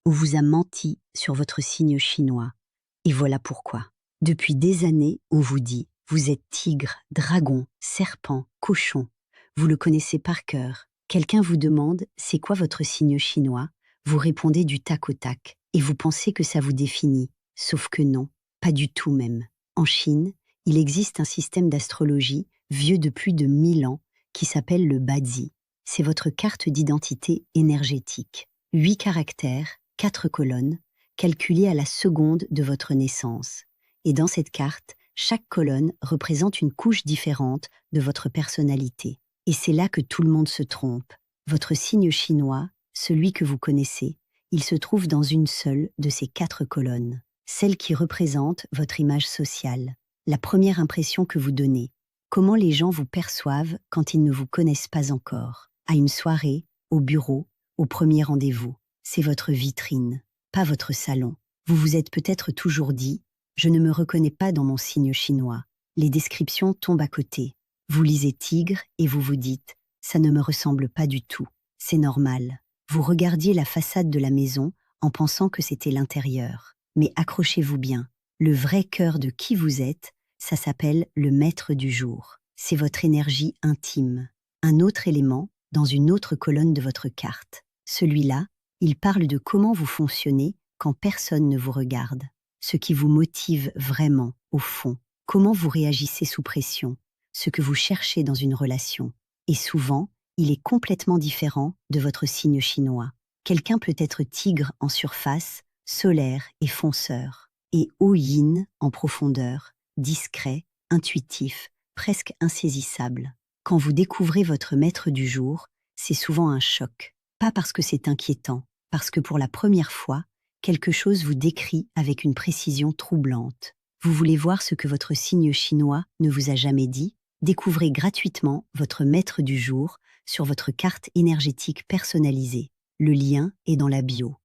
On vous a menti sur votre signe chinois. Et voilà pourquoi. Depuis des années, on vous dit, vous êtes tigre, dragon, serpent, cochon. Vous le connaissez par cœur. Quelqu'un vous demande, c'est quoi votre signe chinois? Vous répondez du tac au tac. Et vous pensez que ça vous définit. Sauf que non, pas du tout même. En Chine, il existe un système d'astrologie vieux de plus de 1000 ans qui s'appelle le Bazi. C'est votre carte d'identité énergétique. 8 caractères, 4 colonnes, calculées à la seconde de votre naissance. Et dans cette carte, chaque colonne représente une couche différente de votre personnalité. Et c'est là que tout le monde se trompe. Votre signe chinois, celui que vous connaissez, il se trouve dans une seule de ces 4 colonnes, celle qui représente votre image sociale, la première impression que vous donnez, comment les gens vous perçoivent quand ils ne vous connaissent pas encore, à une soirée, au bureau, au premier rendez-vous. C'est votre vitrine, pas votre salon. Vous vous êtes peut-être toujours dit « Je ne me reconnais pas dans mon signe chinois ». Les descriptions tombent à côté. Vous lisez Tigre et vous vous dites « Ça ne me ressemble pas du tout, c'est normal ». Vous regardiez la façade de la maison en pensant que c'était l'intérieur. Mais accrochez-vous bien, le vrai cœur de qui vous êtes, ça s'appelle le maître du jour. C'est votre énergie intime. Un autre élément dans une autre colonne de votre carte. Celui-là, il parle de comment vous fonctionnez quand personne ne vous regarde. Ce qui vous motive vraiment, au fond. Comment vous réagissez sous pression. Ce que vous cherchez dans une relation. Et souvent, il est complètement différent de votre signe chinois. Quelqu'un peut être tigre en surface, solaire et fonceur, et haut yin en profondeur, discret, intuitif, presque insaisissable. Quand vous découvrez votre maître du jour, c'est souvent un choc. Pas parce que c'est inquiétant, parce que pour la première fois, quelque chose vous décrit avec une précision troublante. Vous voulez voir ce que votre signe chinois ne vous a jamais dit? Découvrez gratuitement votre maître du jour sur votre carte énergétique personnalisée. Le lien est dans la bio.